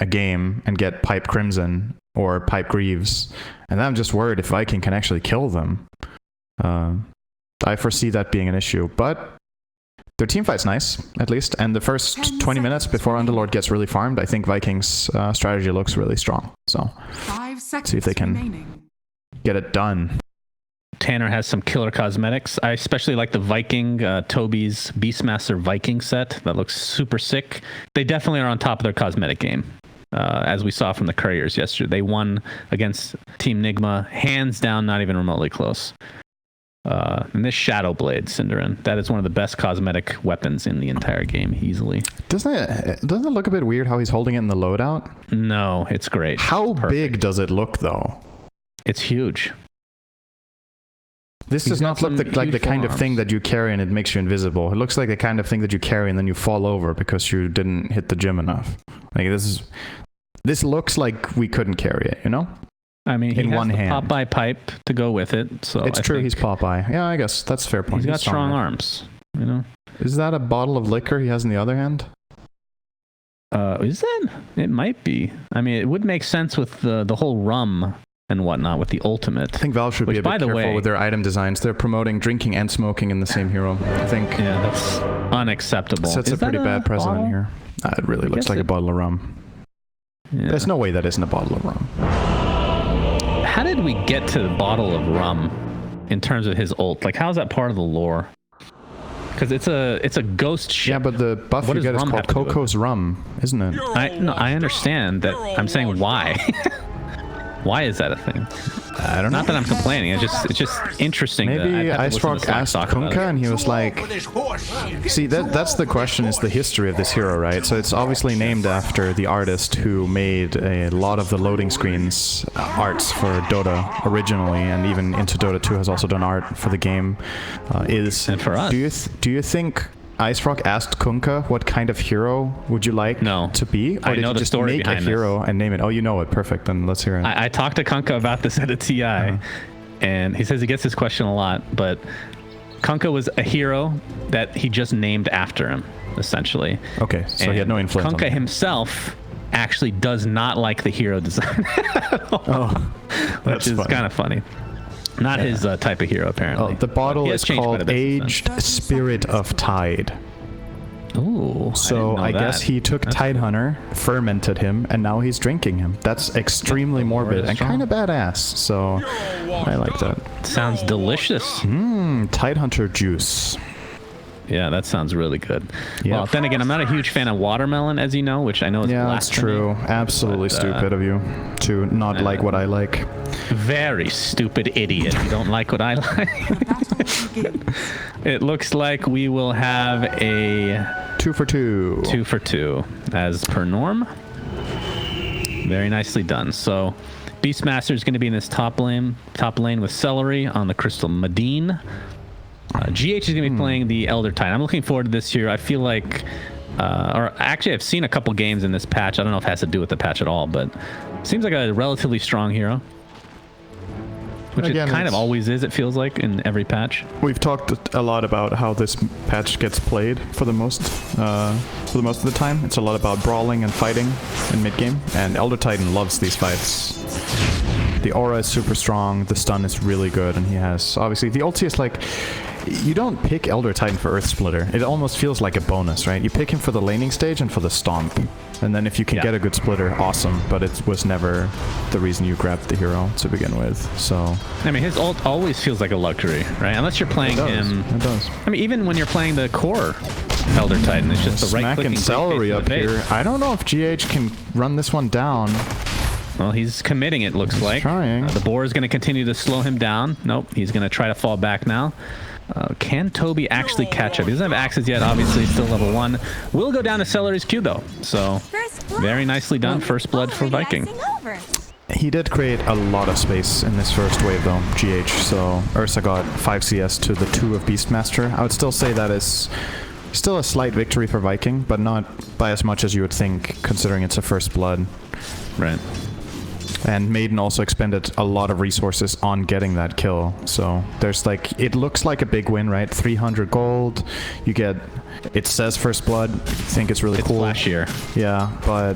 a game and get Pipe Crimson or Pipe Greaves, and then I'm just worried if Viking can actually kill them. I foresee that being an issue, but their team fight's nice, at least, and the first 20 minutes before Underlord gets really farmed, I think Vikings' strategy looks really strong. So, see if they can get it done. Tanner has some killer cosmetics. I especially like the Viking, Toby's Beastmaster Viking set. That looks super sick. They definitely are on top of their cosmetic game. As we saw from the Couriers yesterday. They won against Team Nigma, hands down, not even remotely close. And this Shadow Blade, Cinderin, that is one of the best cosmetic weapons in the entire game, easily. Doesn't it look a bit weird how he's holding it in the loadout? No, it's great. How big does it look, though? It's huge. This does not look like the kind of thing that you carry and it makes you invisible. It looks like the kind of thing that you carry and then you fall over because you didn't hit the gym enough. Like this looks like we couldn't carry it, you know? I mean, he in has one the hand. Popeye pipe to go with it. So it's true, he's Popeye. Yeah, I guess that's a fair point. He's got strong arms, you know? Is that a bottle of liquor he has in the other hand? Is that? It might be. I mean, it would make sense with the whole rum and whatnot with the ultimate. I think Valve should be a bit careful with their item designs. They're promoting drinking and smoking in the same hero. I think. Yeah, that's unacceptable. Sets a pretty bad precedent here. It really looks like a bottle of rum. Yeah. There's no way that isn't a bottle of rum. How did we get to the bottle of rum in terms of his ult? Like, how is that part of the lore? Because it's a ghost ship. Yeah, but the buff you get is called Coco's Rum, isn't it? I understand that. I'm saying why. Why is that a thing? I don't know. Not that I'm complaining. It's just interesting. Maybe Ice Rock asked Kunkka and he was like, see, that's the question, is the history of this hero, right? So it's obviously named after the artist who made a lot of the loading screens arts for Dota originally, and even into Dota 2 has also done art for the game. And for us. Do you think Ice Rock asked Kunkka what kind of hero would you like to be? Or did you just make a hero and name it? Oh, you know it. Perfect. Then let's hear it. I talked to Kunkka about this at a TI, and he says he gets this question a lot, but Kunkka was a hero that he just named after him, essentially. Okay, so he had no influence Kunkka himself actually does not like the hero design at all, which is kind of funny. Not his type of hero, apparently. Oh, the bottle is called Aged Spirit of Tide. Ooh, so I guess he took Tidehunter, fermented him, and now he's drinking him. That's extremely morbid and kind of badass. So I like that. Sounds delicious. Tidehunter juice. Yeah, that sounds really good. Yep. Well, then again, I'm not a huge fan of watermelon, as you know, which I know is blasphemy. Yeah, that's true. Absolutely stupid of you to not like what I like. Very stupid idiot. You don't like what I like. It looks like we will have a 2 for 2. 2 for 2, as per norm. Very nicely done. So, Beastmaster is going to be in this top lane with Celery on the Crystal Medine. GH is going to be playing the Elder Titan. I'm looking forward to this year. I feel like, or actually, I've seen a couple games in this patch. I don't know if it has to do with the patch at all, but it seems like a relatively strong hero. Which it kind of always is, it feels like, in every patch. We've talked a lot about how this patch gets played for the most of the time. It's a lot about brawling and fighting in mid-game, and Elder Titan loves these fights. The aura is super strong, the stun is really good, and he has, obviously, the ulti is like, you don't pick Elder Titan for Earth Splitter. It almost feels like a bonus, right? You pick him for the laning stage and for the stomp. And then if you can get a good splitter, awesome, but it was never the reason you grabbed the hero to begin with, so... I mean, his ult always feels like a luxury, right? Unless you're playing him... It does. I mean, even when you're playing the core Elder Titan, it's just the right-clicking... Smacking Celery up here. I don't know if GH can run this one down. Well, he's committing, it looks like. Trying. The boar is going to continue to slow him down. Nope, he's going to try to fall back now. Can Toby actually catch up? He doesn't have axes yet, obviously, still level 1. Will go down to Celery's Q, though. So, very nicely done. First blood for Viking. He did create a lot of space in this first wave, though, GH. So, Ursa got 5 CS to the 2 of Beastmaster. I would still say that is still a slight victory for Viking, but not by as much as you would think, considering it's a first blood. Right. And Maiden also expended a lot of resources on getting that kill. So there's like, it looks like a big win, right? 300 gold. You get, it says first blood. I think it's really cool. Flashier. Yeah, but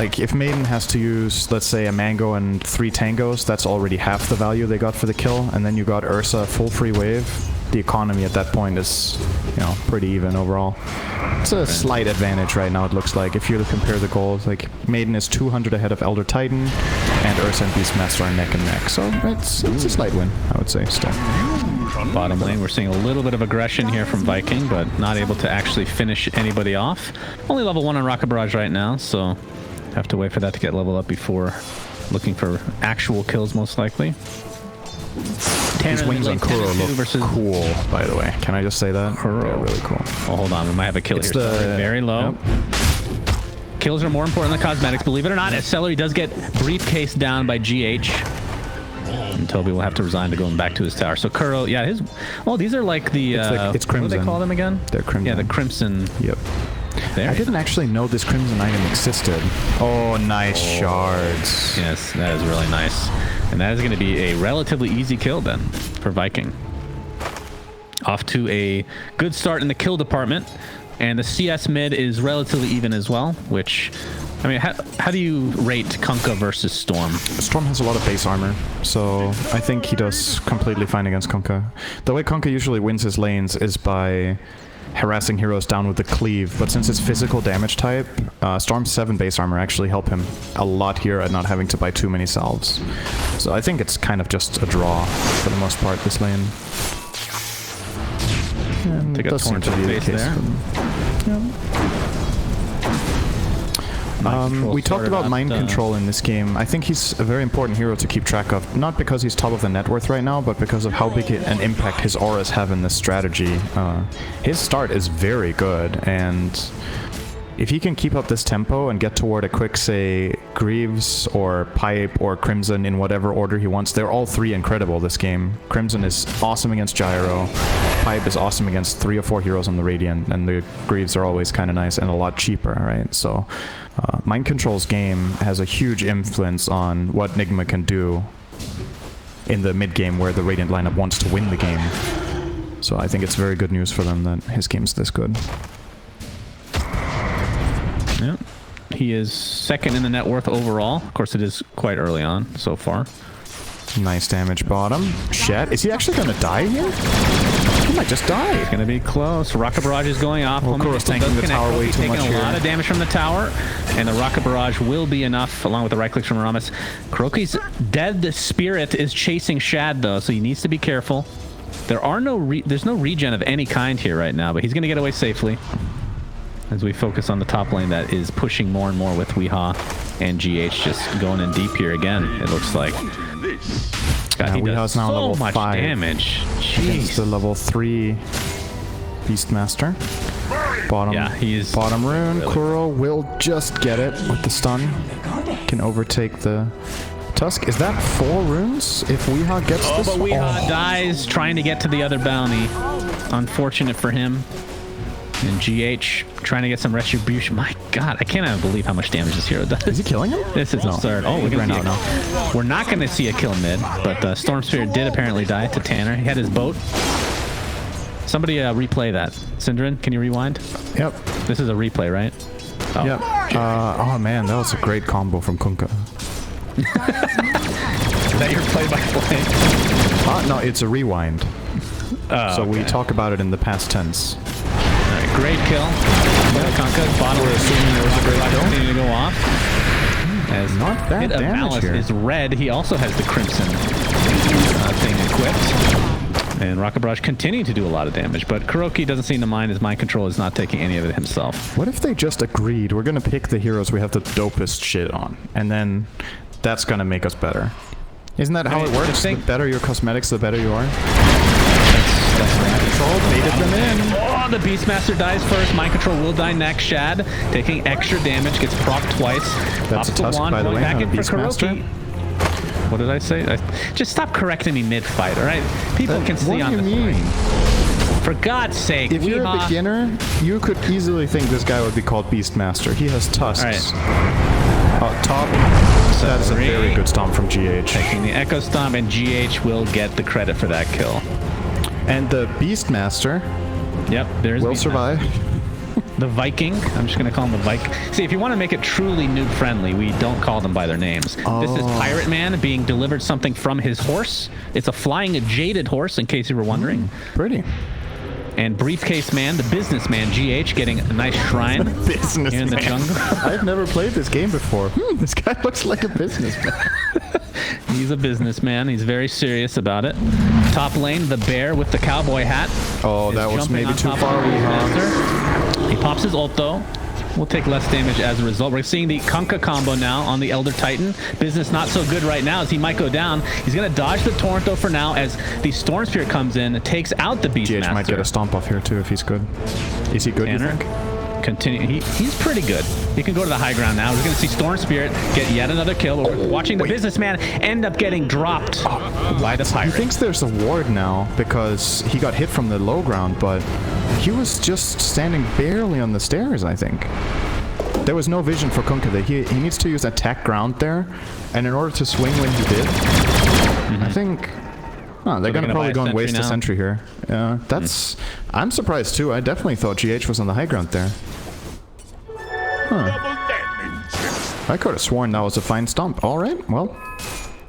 Like, if Maiden has to use, let's say, a Mango and 3 Tangos, that's already half the value they got for the kill. And then you got Ursa full free wave. The economy at that point is, you know, pretty even overall. It's a slight advantage right now, it looks like. If you compare the goals, like, Maiden is 200 ahead of Elder Titan, and Ursa and Beastmaster are neck and neck. So it's a slight win, I would say, still. Bottom lane, we're seeing a little bit of aggression here from Viking, but not able to actually finish anybody off. Only level 1 on Rocket Barrage right now, so have to wait for that to get leveled up before looking for actual kills, most likely. These wings on Kuro look cool, by the way. Can I just say that? Kuro. They're really cool. Oh, hold on, we might have a kill here. Sorry, very low. Yep. Kills are more important than cosmetics, believe it or not. As Celery does get briefcase down by GH. And Toby will have to resign to going back to his tower. So Kuro, yeah, his... Oh, these are like the... it's Crimson. What do they call them again? They're Crimson. Yeah, the Crimson... Yep. There. I didn't actually know this Crimson item existed. Oh, nice shards. Yes, that is really nice. And that is going to be a relatively easy kill then for Viking. Off to a good start in the kill department. And the CS mid is relatively even as well, which... I mean, how do you rate Kunkka versus Storm? Storm has a lot of base armor, so I think he does completely fine against Kunkka. The way Kunkka usually wins his lanes is by harassing heroes down with the cleave, but since it's physical damage type, Storm's 7 base armor actually help him a lot here at not having to buy too many salves. So I think it's kind of just a draw for the most part, this lane. And Take a torrent to the face there. We talked about mind control in this game. I think he's a very important hero to keep track of, not because he's top of the net worth right now, but because of how big an impact his auras have in this strategy. His start is very good, and if he can keep up this tempo and get toward a quick, say, Greaves or Pipe or Crimson in whatever order he wants, they're all 3 incredible this game. Crimson is awesome against Gyro, Pipe is awesome against 3 or 4 heroes on the Radiant, and the Greaves are always kind of nice and a lot cheaper, right? So Mind Control's game has a huge influence on what Nigma can do in the mid-game where the Radiant lineup wants to win the game. So I think it's very good news for them that his game's this good. Yeah. He is second in the net worth overall. Of course, it is quite early on so far. Nice damage bottom. Shet. Is he actually going to die here? He might just die. It's going to be close. Rocket Barrage is going off. Well, Kuro's tanking the tower way too much taking here. a lot of damage from the tower, and the Rocket Barrage will be enough, along with the right clicks from Aramis. Kuroki's dead spirit is chasing Shad, though, so he needs to be careful. There's no regen of any kind here right now, but he's going to get away safely. As we focus on the top lane that is pushing more and more with Weehaw and GH just going in deep here again, it looks like. God, he does now so level much 5 damage. Against the level 3 Beastmaster. Bottom rune. Really Kuro will just get it with the stun. Can overtake the Tusk. Is that 4 runes if Weehaw gets this? But Weehaw dies trying to get to the other bounty. Unfortunate for him. And GH trying to get some retribution. My God, I cannot believe how much damage this hero does. Is he killing him? This is absurd. Oh, we're not going to see a kill mid, but Storm Spirit did apparently die to Tanner. He had his boat. Somebody replay that. Synderen, can you rewind? Yep. This is a replay, right? Oh. Yep. Oh man, that was a great combo from Kunkka. Is that your play-by-play? No, it's a rewind. So we talk about it in the past tense. Alright, great kill. Kunkka, bottom We're assuming there was a great kill. Continuing to go off. As not bad Hit of damage Malice here. is red. He also has the Crimson thing equipped. And Rocket Barrage continuing to do a lot of damage, but Kuroki doesn't seem to mind. His mind control is not taking any of it himself. What if they just agreed, we're gonna pick the heroes we have the dopest shit on, and then that's gonna make us better? Isn't that how it works? The better your cosmetics, the better you are? That's Mind Control, baited them in. Oh, the Beastmaster dies first. Mind Control will die next. Shad taking extra damage, gets procced twice. That's a Tusk, by the way, back not a in for Beastmaster. Kuroki. What did I say? Just stop correcting me mid-fight, all right? People can see on the screen. For God's sake, if you're a beginner, you could easily think this guy would be called Beastmaster. He has tusks. Top. That is a very good stomp from GH. Taking the Echo Stomp, and GH will get the credit for that kill. And the Beastmaster will survive. the Viking. I'm just gonna call him the Viking. See, if you want to make it truly noob friendly, we don't call them by their names. This is Pirate Man being delivered something from his horse. It's a flying jaded horse, in case you were wondering. Pretty. And Briefcase Man, the businessman, GH, getting a nice shrine Businessman. here in the jungle. I've never played this game before. This guy looks like a businessman. He's a businessman. He's very serious about it. Top lane, the bear with the cowboy hat. Oh, is that was jumping maybe on too top far. of the Master. He pops his ult though. We'll take less damage as a result. We're seeing the Kunkka combo now on the Elder Titan. Business not so good right now as he might go down. He's going to dodge the Torrent though for now as the Storm Spirit comes in, takes out the Beastmaster. GH might get a stomp off here too if he's good. Is he good, Tanner, you think? continue. He's pretty good. He can go to the high ground now. We're going to see Storm Spirit get yet another kill. We're watching the businessman end up getting dropped by the pirate. He thinks there's a ward now because he got hit from the low ground, but he was just standing barely on the stairs, I think. There was no vision for Kunkka there. He needs to use attack ground there, and in order to swing when he did, I think... they're gonna probably go and waste a sentry here. Yeah, that's... I'm surprised too. I definitely thought GH was on the high ground there. I could have sworn that was a fine stomp. Alright, well...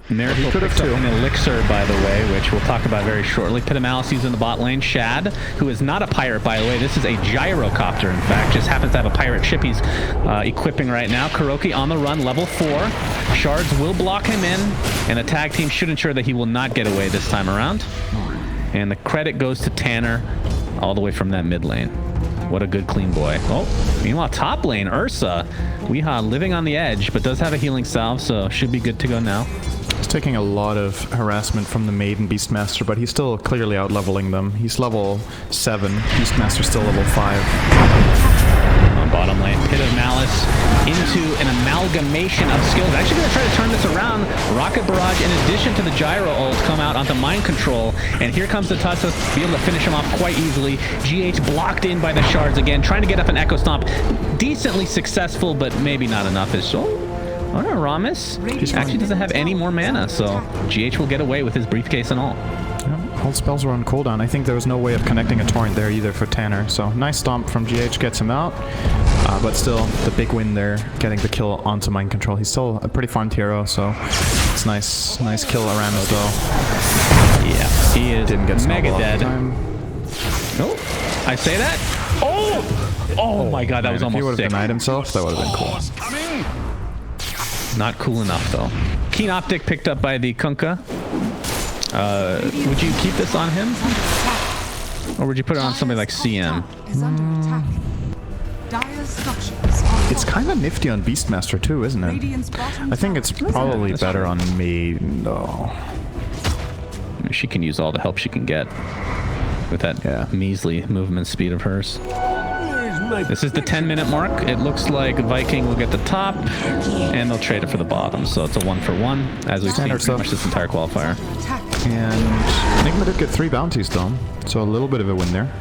Miracle could have picks up too. an elixir, by the way, which we'll talk about very shortly. Pitamalis using the bot lane. Shad, who is not a pirate, by the way. This is a gyrocopter, in fact. Just happens to have a pirate ship he's equipping right now. Kuroki on the run, level 4. Shards will block him in, and the tag team should ensure that he will not get away this time around. And the credit goes to Tanner all the way from that mid lane. What a good clean boy. Oh, meanwhile, top lane, Ursa. Weehaw living on the edge, but does have a healing salve, so should be good to go now. He's taking a lot of harassment from the Maiden Beastmaster, but he's still clearly out-leveling them. He's level 7. Beastmaster's still level 5. On bottom lane, Pit of Malice into an amalgamation of skills. Actually going to try to turn this around. Rocket Barrage, in addition to the Gyro ult, come out onto Mind Control. And here comes the Tutsa, be able to finish him off quite easily. GH blocked in by the Shards again, trying to get up an Echo Stomp. Decently successful, but maybe not enough. Oh, no, Ramus actually doesn't have any more mana, so GH will get away with his briefcase and all. Yeah, all spells are on cooldown. I think there was no way of connecting a torrent there either for Tanner, so nice stomp from GH gets him out. But still, the big win there, getting the kill onto Mind Control. He's still a pretty farmed hero, so it's nice kill around as well. Yeah, he is Didn't get mega dead. Time. Oh, I say that? Oh my god, that was If he almost would have sick. denied himself, that would have been cool. Not cool enough, though. Keen Optic picked up by the Kunkka. Would you keep this on him? Or would you put it on somebody like CM? Is under attack. Dire structures are It's kind of nifty on Beastmaster too, isn't it? Radiant's bottom I think it's probably That's better true. on Maiden, though. She can use all the help she can get with that measly movement speed of hers. This is the 10-minute mark. It looks like Viking will get the top, and they'll trade it for the bottom. So it's a 1-for-1, as we've seen Standard pretty stuff. much this entire qualifier. attack. And Enigma did get 3 bounties though, so a little bit of a win there.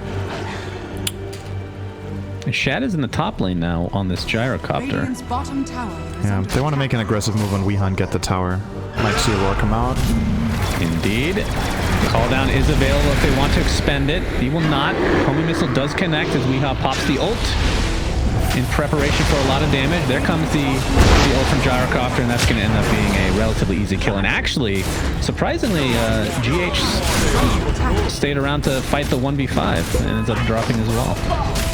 And Shad is in the top lane now on this gyrocopter. Radiant's bottom tower is Yeah, under they want to make an aggressive move on Weehan, get the tower. Might see Aurora come out. Indeed. Call down is available if they want to expend it. He will not. Homing missile does connect as Weehaw pops the ult in preparation for a lot of damage. There comes the ult from Gyrocopter, and that's going to end up being a relatively easy kill. And actually, surprisingly, GH stayed around to fight the 1v5 and ends up dropping as well.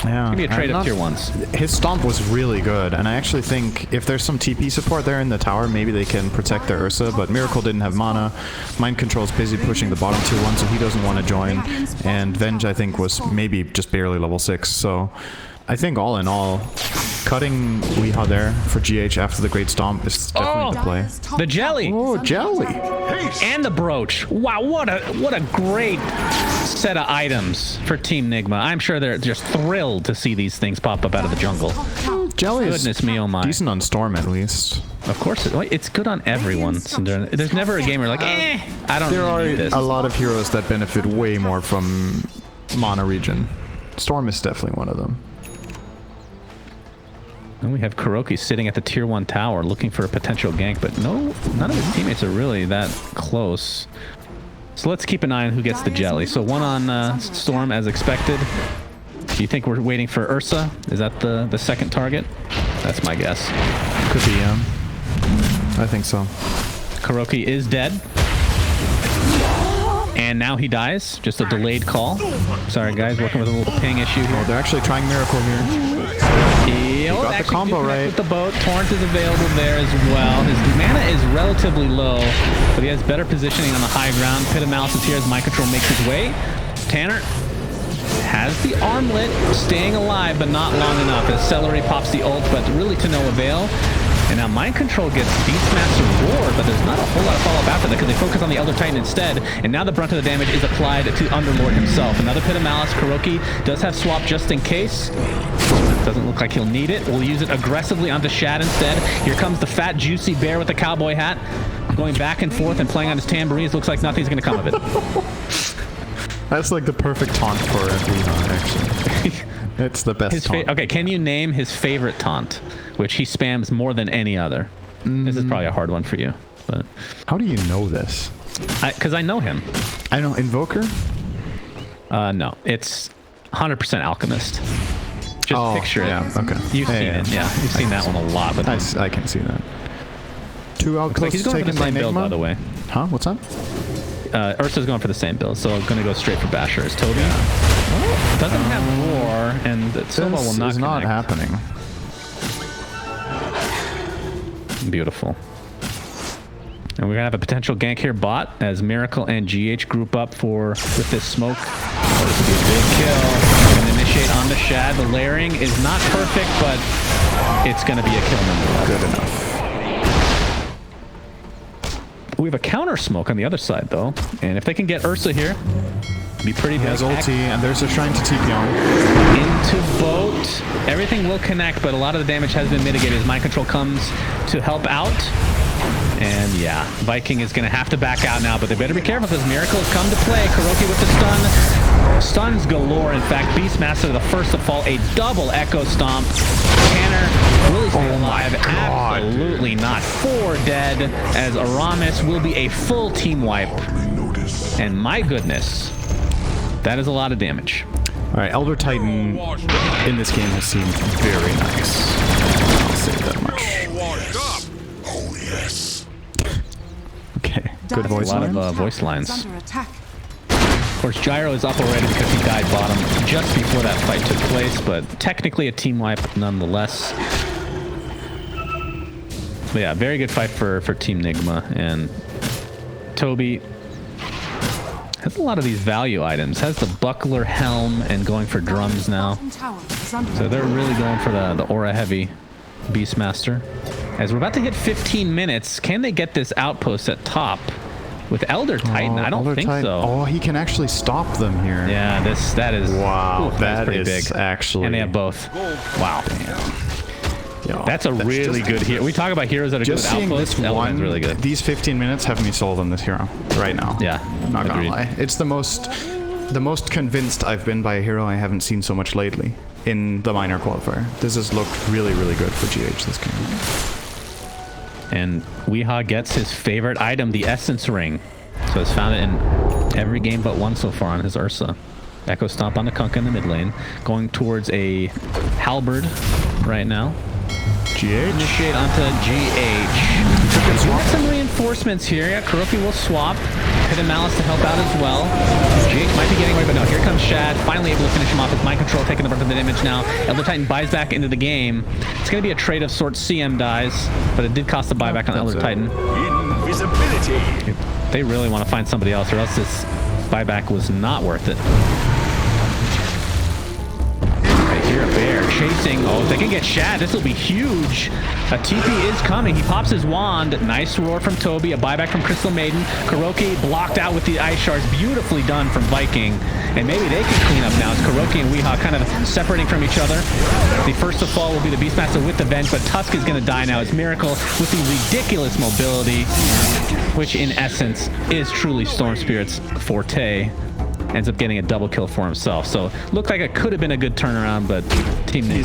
Yeah, Give me a trade I'm of not- tier 1s. His stomp was really good, and I actually think if there's some TP support there in the tower, maybe they can protect their Ursa, but Miracle didn't have mana. Mind Control's busy pushing the bottom tier 1, so he doesn't want to join. And Venge, I think, was maybe just barely level 6, so I think all in all, cutting Weehaw there for GH after the Great Stomp is definitely the play. Dire's top The jelly! tower Oh, is under jelly! attack. And the brooch. Wow, what a great set of items for Team Nigma. I'm sure they're just thrilled to see these things pop up out of the jungle. Top tower. Jelly is Goodness me, oh my. decent on Storm at least. Of course, it's good on everyone. Syndra. There's never a gamer like, I don't There really are need this. a lot of heroes that benefit way more from mana regen. Storm is definitely one of them. And we have Kuroki sitting at the tier 1 tower looking for a potential gank, but none of his teammates are really that close. So let's keep an eye on who gets the jelly. So one on Storm as expected. Do you think we're waiting for Ursa? Is that the second target? That's my guess. Could be, yeah. I think so. Kuroki is dead. And now he dies. Just a delayed call. Sorry, guys. Working with a little ping issue here. Oh, they're actually trying Miracle here. He got the combo right. With the boat. Torrent is available there as well. His mana is relatively low, but he has better positioning on the high ground. Pit of Malice is here as Mind Control makes his way. Tanner has the armlet, staying alive, but not long enough as Celery pops the ult, but really to no avail. And now Mind Control gets Beastmaster Roar, but there's not a whole lot of follow-up after that because they focus on the Elder Titan instead. And now the brunt of the damage is applied to Underlord himself. Another Pit of Malice. Kuroki does have swap just in case. Doesn't look like he'll need it. We'll use it aggressively onto Shad instead. Here comes the fat, juicy bear with the cowboy hat. Going back and forth and playing on his tambourines. Looks like nothing's going to come of it. That's like the perfect taunt for Leon, actually. It's the best taunt. Okay, can you name his favorite taunt, which he spams more than any other? This is probably a hard one for you, but how do you know this? Because I know him. I know Invoker. No, it's 100% Alchemist. Just picture it. Yeah, okay. You've seen it. Yeah, you've seen that one a lot. But I can see that. Two outposts like he's going for the same build, by the way. Huh? What's up? Ursa's going for the same build, so going to go straight for Basher. Is Toby? Doesn't have Roar, and Silva will not is not happening. Beautiful. And we're going to have a potential gank here bot as Miracle and GH group up with this smoke. Oh, this will be a big kill. And initiate onto Shad. The layering is not perfect, but it's going to be a kill nonetheless. Good enough. We have a counter smoke on the other side, though. And if they can get Ursa here, be pretty big. He has ulti, and there's a shrine to TP on. Into boat. Everything will connect, but a lot of the damage has been mitigated as Mind Control comes to help out. And yeah, Viking is going to have to back out now, but they better be careful because Miracle has come to play. Kuroki with the stun. Stuns galore. In fact, Beastmaster the first to fall. A double Echo Stomp. Tanner really stay alive. Absolutely not. 4 dead as Aramis will be a full team wipe. And my goodness, that is a lot of damage. All right, Elder Titan in this game has seemed very nice. I'll say that much. Oh, yes. Okay, good voice A lot lines. of voice lines. Under attack. Of course, Gyro is up already because he died bottom just before that fight took place, but technically a team wipe nonetheless. But yeah, very good fight for Team Nigma, and Toby has a lot of these value items. Has the buckler, helm, and going for drums now. So they're really going for the aura heavy Beastmaster. As we're about to hit 15 minutes, can they get this outpost at top with Elder Titan? I don't think so. Oh, he can actually stop them here. Yeah, that is wow. That's pretty is big. actually, and they have both. Wow, Yo, that's a really good hero. We talk about heroes that are good just with seeing outposts. this Element's really good. These 15 minutes have me sold on this hero right now. Yeah, I'm not agreed. gonna lie. It's the most convinced I've been by a hero I haven't seen so much lately in the minor qualifier. This has looked really, really good for GH this game. And Weehaw gets his favorite item, the Essence Ring. So he's found it in every game but one so far on his Ursa. Echo Stomp on the Kunkka in the mid lane. Going towards a Halberd right now. GH? Initiate onto GH. We have some reinforcements here. Yeah, Kuroki will swap. Pit of Malice to help out as well. GH might be getting away, but no, here comes Shad. Finally able to finish him off with Mind Control, taking the brunt of the damage now. Elder Titan buys back into the game. It's going to be a trade of sorts. CM dies, but it did cost a buyback on Elder Titan. Invisibility. They really want to find somebody else, or else this buyback was not worth it. Right here, a bear chasing. Oh, if they can get Shad, this will be huge. A TP is coming. He pops his wand. Nice roar from Toby. A buyback from Crystal Maiden. Kuroki blocked out with the ice shards. Beautifully done from Viking. And maybe they can clean up now. It's Kuroki and Weehaw kind of separating from each other. The first to fall will be the Beastmaster with the Venge, but Tusk is going to die now. It's Miracle with the ridiculous mobility, which in essence is truly Storm Spirit's forte. Ends up getting a double kill for himself. So looked like it could have been a good turnaround, but Team Nigma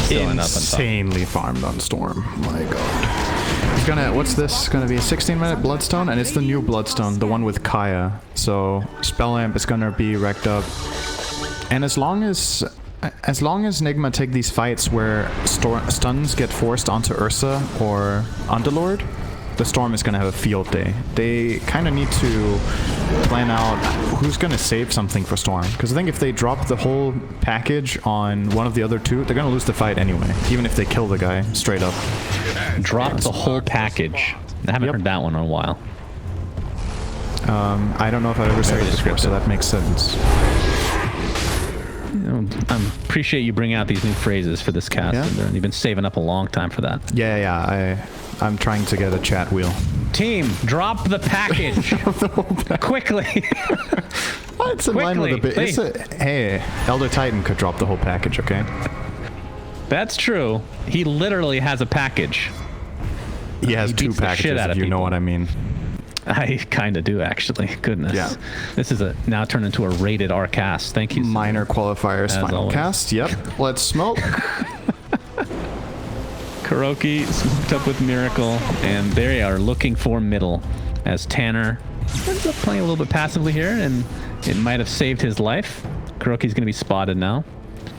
still end up on top. Insanely farmed on Storm. My god. He's gonna, what's this? Gonna be a 16-minute Bloodstone, and it's the new Bloodstone, the one with Kaya. So Spell Amp is gonna be wrecked up. And as long as As long as Nigma take these fights where stuns get forced onto Ursa or Underlord, the Storm is going to have a field day. They kind of need to plan out who's going to save something for Storm. Because I think if they drop the whole package on one of the other two, they're going to lose the fight anyway, even if they kill the guy straight up. Drop the whole package. I haven't heard that one in a while. I don't know if I've ever said it before, so that makes sense. I appreciate you bringing out these new phrases for this cast. Yeah. You've been saving up a long time for that. Yeah. I'm trying to get a chat wheel. Team, drop the package. Quickly. It's in line with a bit. Please. Hey, Elder Titan could drop the whole package, okay? That's true. He literally has a package. He has two beats the shit packages, out if of you know people. what I mean. I kind of do, actually. Goodness. Yeah. This is now turned into a rated R cast. Thank you. Minor qualifiers, As final always. cast. Yep. Let's smoke. Kuroki smoked up with Miracle, and they are looking for middle as Tanner ends up playing a little bit passively here, and it might have saved his life. Kuroki's going to be spotted now.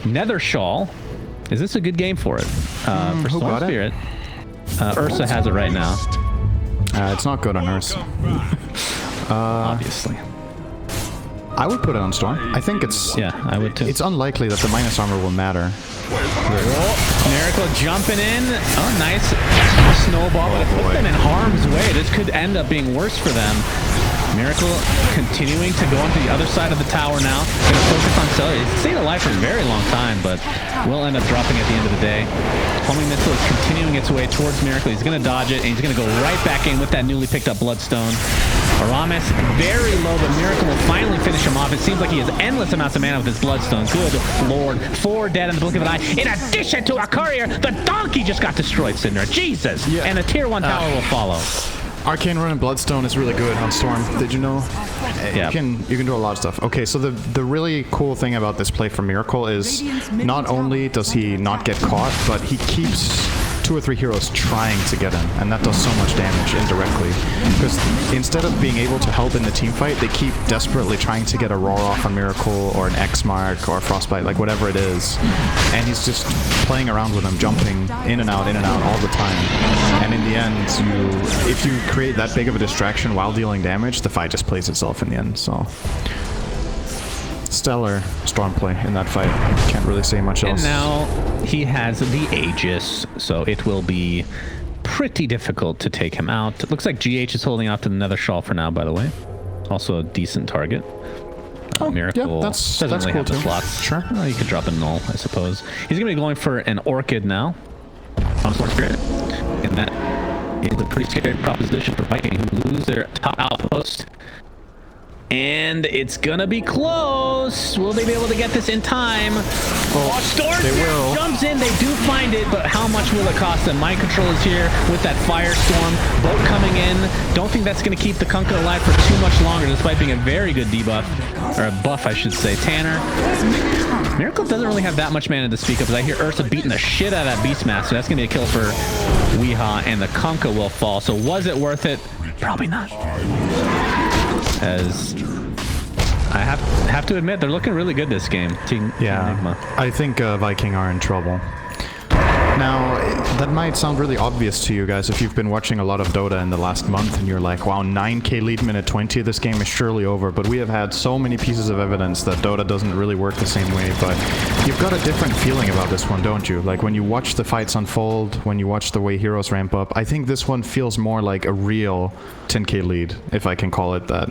Nether Shawl. Is this a good game for it? For who Storm got it? Spirit. Ursa has it right now, It's not good on Ursa. obviously. I would put it on Storm. I think it's Yeah, I would too. it's unlikely that the minus armor will matter. Miracle jumping in. Oh, nice snowball. But it puts them in harm's way. This could end up being worse for them. Miracle continuing to go onto the other side of the tower now. Going to focus on Celery. He's stayed alive for a very long time, but will end up dropping at the end of the day. Homing missile is continuing its way towards Miracle. He's going to dodge it, and he's going to go right back in with that newly picked up Bloodstone. Aramis very low, but Miracle will finally finish him off. It seems like he has endless amounts of mana with his Bloodstone. Good Lord. 4 dead in the blink of an eye. In addition to a courier, the donkey just got destroyed, Cinder. Jesus. Yeah. And a tier 1 tower will follow. Arcane Rune and Bloodstone is really good on Storm. Did you know? Yeah. You can do a lot of stuff. Okay, so the really cool thing about this play from Miracle is not only does he not get caught, but he keeps 2 or 3 heroes trying to get him, and that does so much damage indirectly. Because instead of being able to help in the team fight, they keep desperately trying to get a roar off on Miracle or an X mark or a frostbite, like whatever it is. And he's just playing around with them, jumping in and out all the time. And in the end, if you create that big of a distraction while dealing damage, the fight just plays itself in the end. So stellar Storm play in that fight. Can't really say much else. And now he has the Aegis, so it will be pretty difficult to take him out. It looks like GH is holding out to the Nether Shawl for now, by the way. Also a decent target. Miracle that's doesn't really cool have the too. slots. Sure. Well, you could drop a Null, I suppose. He's going to be going for an Orchid now on Storm Spirit. And that is a pretty scary proposition for Viking, who lose their top outpost. And it's gonna be close. Will they be able to get this in time? Oh, Storm they will. jumps in. They do find it, but how much will it cost them? Mind Control is here with that Firestorm. Boat coming in. Don't think that's gonna keep the Kunkka alive for too much longer, despite being a very good debuff. Or a buff, I should say. Tanner. Miracle doesn't really have that much mana to speak of, because I hear Ursa beating the shit out of that Beastmaster. That's gonna be a kill for Weehaw, and the Kunkka will fall. So was it worth it? Probably not. As I have to admit, they're looking really good this game. Team Enigma. I think Viking are in trouble. Now, that might sound really obvious to you guys if you've been watching a lot of Dota in the last month and you're like, wow, 9k lead minute 20, this game is surely over. But we have had so many pieces of evidence that Dota doesn't really work the same way. But you've got a different feeling about this one, don't you? Like when you watch the fights unfold, when you watch the way heroes ramp up, I think this one feels more like a real 10k lead, if I can call it that.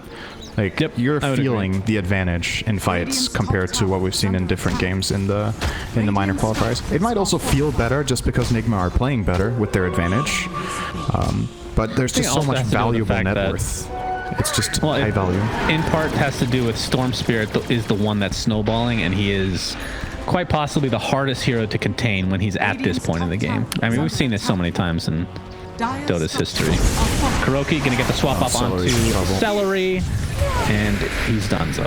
Like, you're feeling the advantage in fights compared to what we've seen in different games in the minor qualifiers. It might also feel better just because Nigma are playing better with their advantage. But there's just so much valuable net worth. It's just high value. In part has to do with Storm Spirit is the one that's snowballing, and he is quite possibly the hardest hero to contain when he's at this point in the game. I mean, we've seen this so many times in Dota's history. Kuroki gonna get the swap up onto Celery, and he's done so.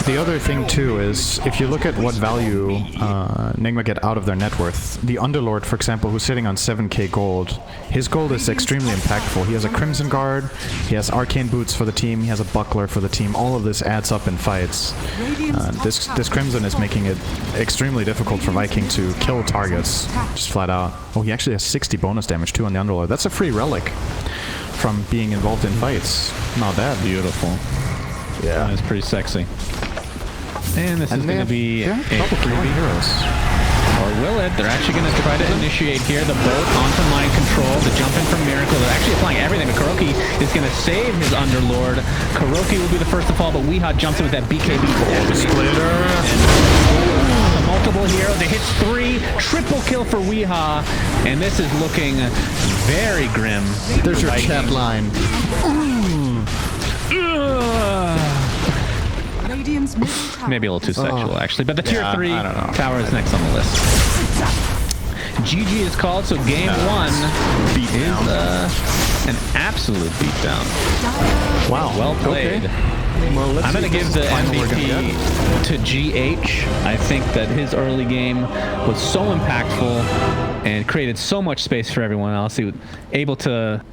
The other thing too is, if you look at what value Nigma get out of their net worth, the Underlord, for example, who's sitting on 7k gold, his gold is extremely impactful. He has a Crimson Guard, he has Arcane Boots for the team, he has a Buckler for the team. All of this adds up in fights. This Crimson is making it extremely difficult for Viking to kill targets, just flat out. Oh, he actually has 60 bonus damage too on the Underlord. That's a free relic from being involved in fights. Not bad. Beautiful. Yeah. That's pretty sexy. And this is going to be a trouble killing heroes. or will it? They're actually going to try to initiate here. The boat onto mind control. The jump in from Miracle. They're actually applying everything. But Kuroki is going to save his Underlord. Kuroki will be the first to fall, but Weehaw jumps in with that BKB. Splitter. The multiple hero. They hit 3. Triple kill for Weehaw. And this is looking very grim. There's your Viking. chat line. Radiant's middle tower. Maybe a little too sexual, actually. But the tier Yeah, 3 I don't know. tower is next on the list. GG is called, so game 1 is an absolute beatdown. Wow. Well played. Okay. Well, let's I'm going to see if give this the is final we're gonna MVP get. to GH. I think that his early game was so impactful and created so much space for everyone else. He was able to